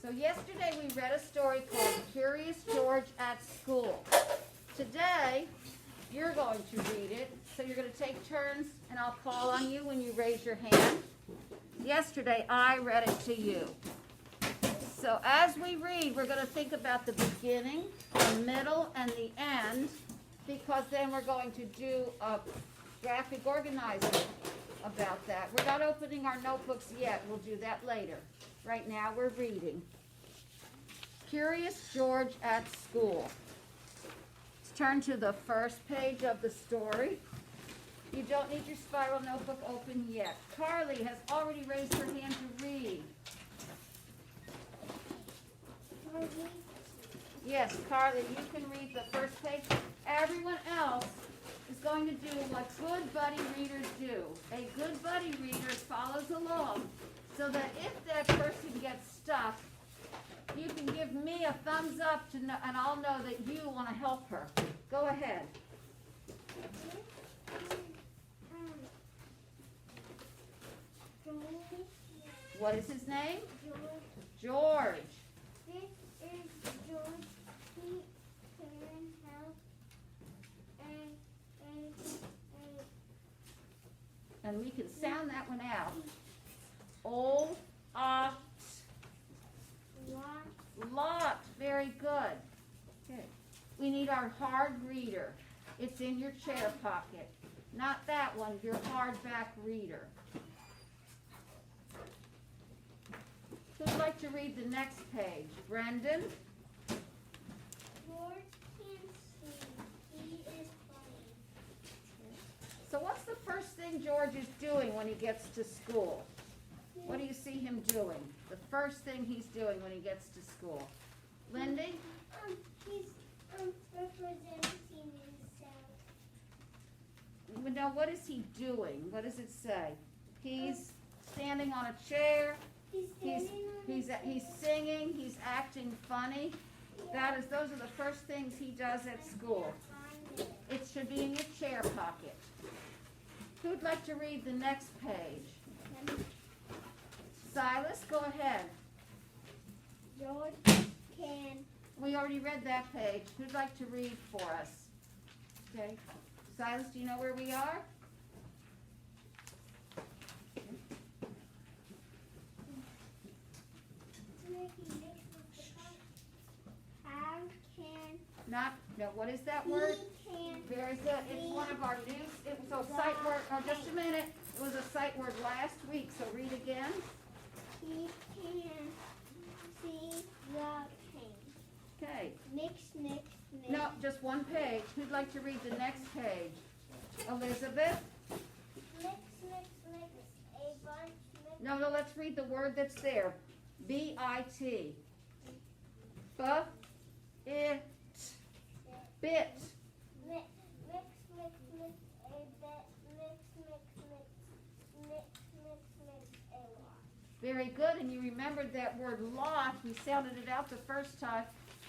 So yesterday we read a story called Curious George at School. Today you're going to read it. So you're going to take turns and I'll call on you when you raise your hand. Yesterday I read it to you. So as we read, we're going to think about the beginning, the middle, and the end, because then we're going to do a graphic organizing about that. We're not opening our notebooks yet. We'll do that later. Right now we're reading. Curious George at School. Let's turn to the first page of the story. You don't need your spiral notebook open yet. Carly has already raised her hand to read. Yes, Carly, you can read the first page. Everyone else is going to do what good buddy readers do. A good buddy reader follows along so that if that person gets stuck, you can give me a thumbs up to know, and I'll know that you want to help her. Go ahead. What is his name? George. This is George. He can help And we can sound that one out. Old, lot. Very good. Okay. We need our hard reader. It's in your chair pocket. Not that one, your hardback reader. Who'd like to read the next page? Brendan? George can see. He is funny. So what's the first thing George is doing when he gets to school? What do you see him doing? The first thing he's doing when he gets to school. Lindy? He's representing himself. Now what is he doing? What does it say? He's standing on a chair. He's singing. He's acting funny. Those are the first things he does at school. It should be in your chair pocket. Who'd like to read the next page? Silas, go ahead. George can. We already read that page. Who'd like to read for us? Okay. Silas, do you know where we are? No, what is that word? He can. Very good. It's one of our new, so sight word, just a minute. It was a sight word last week, so read again. He can see the paint. Okay. Mix. No, just one page. Who'd like to read the next page? Elizabeth? Mix, a bunch, mix. No, let's read the word that's there. B-I-T. B-it. Bit. Mix, a bit, mix, a lot. Very good, and you remembered that word lot. We sounded it out the first time.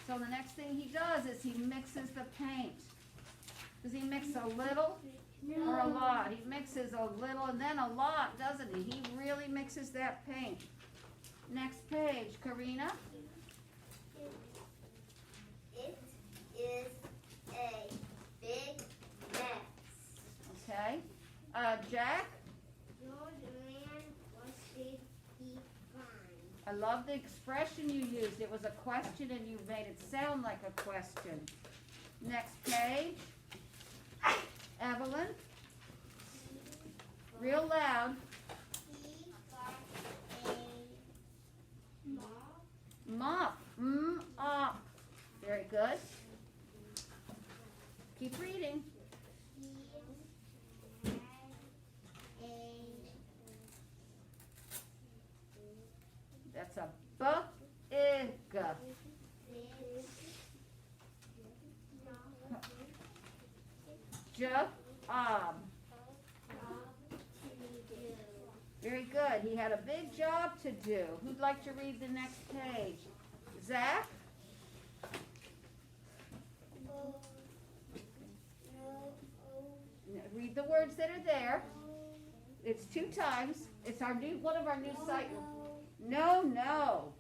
So the next thing he does is he mixes the paint. Does he mix a little or a lot? He mixes a little and then a lot, doesn't he? He really mixes that paint. Next page, Karina. It is a big mess. Okay. Jack. George man was big, he fine. I love the expression you used. It was a question and you made it sound like a question. Next page. Evelyn. Real loud. He got a mop. Mop. Very good. Keep reading. He had a That's a big. Job. Very good. He had a big job to do. Who'd like to read the next page? Zach? Read the words that are there. It's 2 times. It's one of our new sight. No.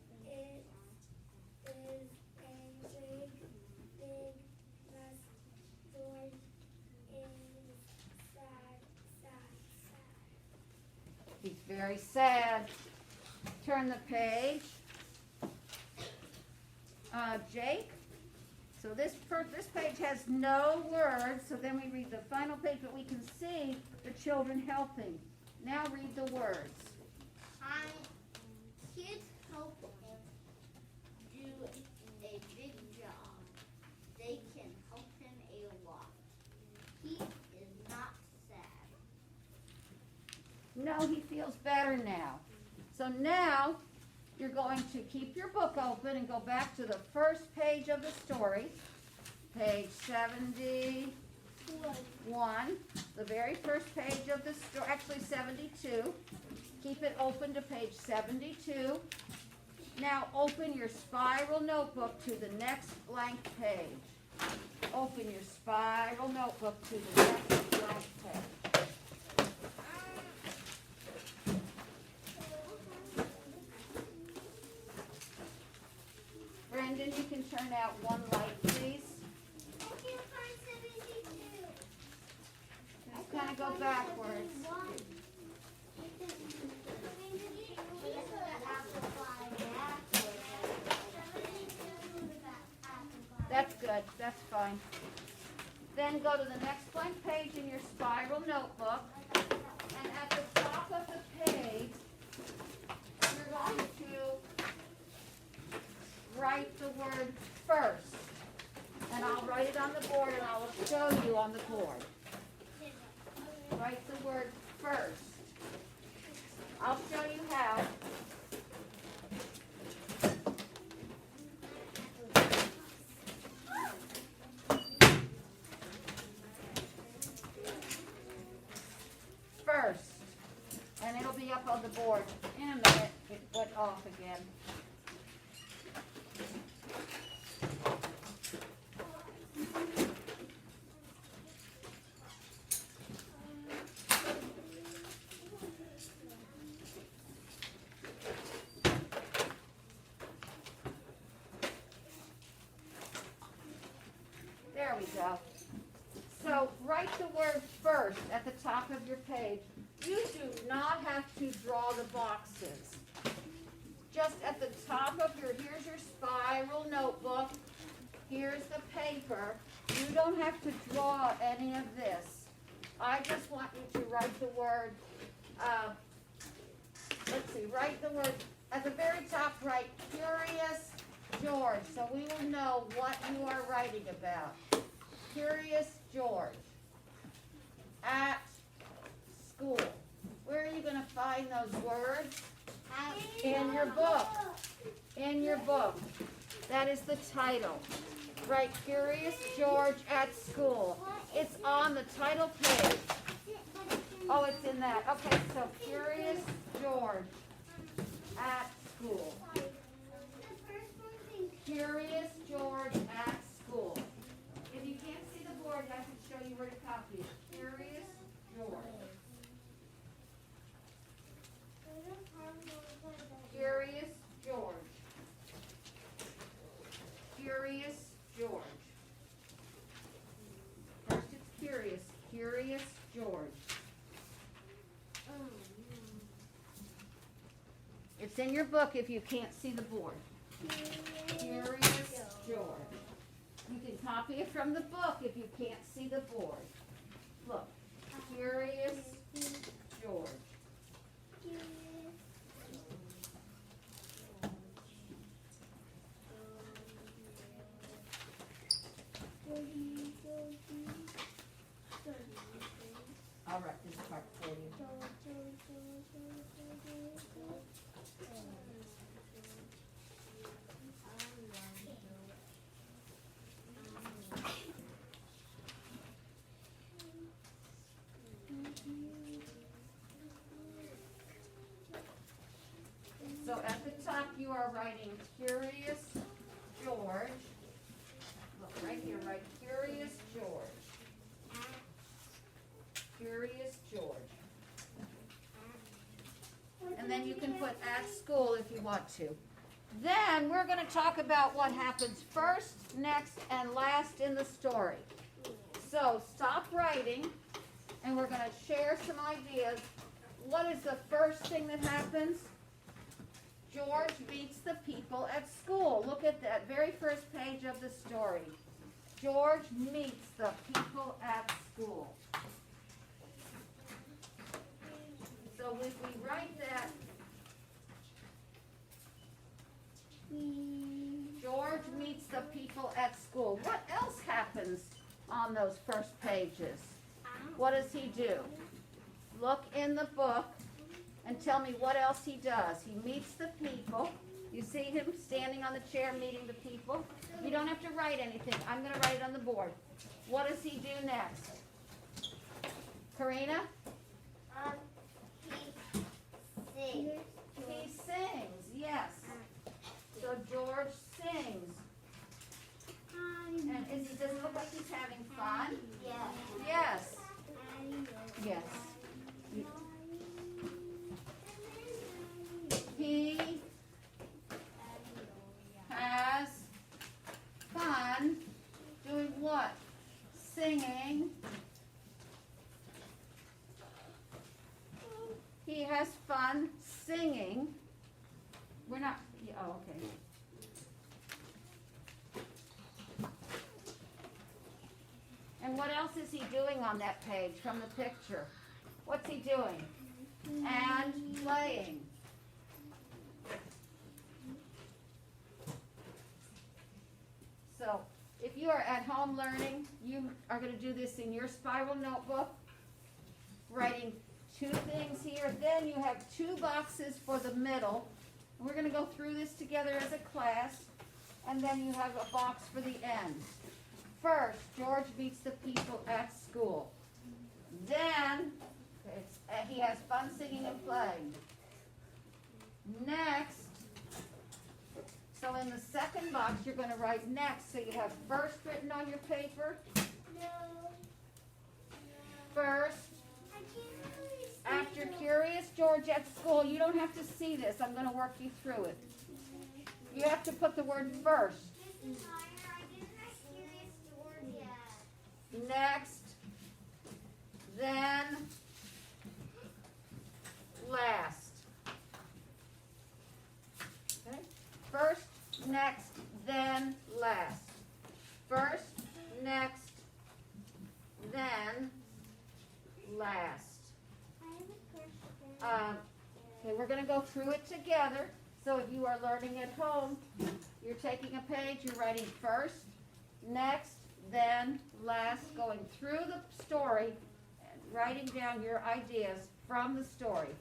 very sad. Turn the page. Jake. So this page has no words, so then we read the final page, but we can see the children helping. Now read the words. Kids help him do a big job. They can help him a lot. He is not sad. No, he feels better now. So now you're going to keep your book open and go back to the first page of the story, page 71, the very first page of the story, actually 72. Keep it open to page 72. Now open your spiral notebook to the next blank page. Open your spiral notebook to the next blank page. Brendan, you can turn out one light, please. I can't find 72. Just kind of go backwards. That's good. That's fine. Then go to the next blank page in your spiral notebook. And at the top of the page, you're going to write the word first. And I'll write it on the board and I'll show you on the board. Write the word first. I'll show you how. First. And it'll be up on the board in a minute. It went off again. There we go. So write the word first at the top of your page. You do not have to draw the boxes. Just at the top of here's your spiral notebook. Here's the paper. You don't have to draw any of this. I just want you to write the word, write the word, at the very top, write Curious George, so we will know what you are writing about. Curious George. At school. Where are you going to find those words? In your book. In your book. That is the title. Write Curious George at school. It's on the title page. Oh, it's in that. Okay, so Curious George at school. Curious George at school. If you can't see the board, I can show you where to copy it. Curious George. Curious George. Curious George. First it's curious. Curious George. It's in your book if you can't see the board. Curious George. You can copy it from the book if you can't see the board. Look. Curious George. All right, this is part 40. So at the top you are writing Curious George. Look right here, write Curious George. Curious George. And then you can put at school if you want to. Then we're going to talk about what happens first, next, and last in the story. So stop writing, and we're going to share some ideas what is the first thing that happens? George meets the people at school. Look at that very first page of the story. George meets the people at school. So if we write that, George meets the people at school. What else happens on those first pages? What does he do? Look in the book and tell me what else he does. He meets the people. You see him standing on the chair meeting the people. You don't have to write anything. I'm going to write it on the board. What does he do next? Karina? He sings. He sings, yes. So George sings. And does it look like he's having fun? Yes. Yes. Yes. He has fun doing what? Singing. He has fun singing. We're not, oh, okay. And what else is he doing on that page from the picture? What's he doing? And playing. So, if you are at home learning, you are going to do this in your spiral notebook, writing 2 things here. Then you have 2 boxes for the middle. We're going to go through this together as a class, and then you have a box for the end. First, George meets the people at school. Then, he has fun singing and playing. Next, so in the second box, you're going to write next. So you have first written on your paper. First, after Curious George at school, you don't have to see this. I'm going to work you through it. You have to put the word first. Next, then, last. Okay? First, next, then, last. First, next, then, last. Okay, we're going to go through it together. So if you are learning at home, you're taking a page, you're writing first, next, then, last, going through the story, and writing down your ideas from the story.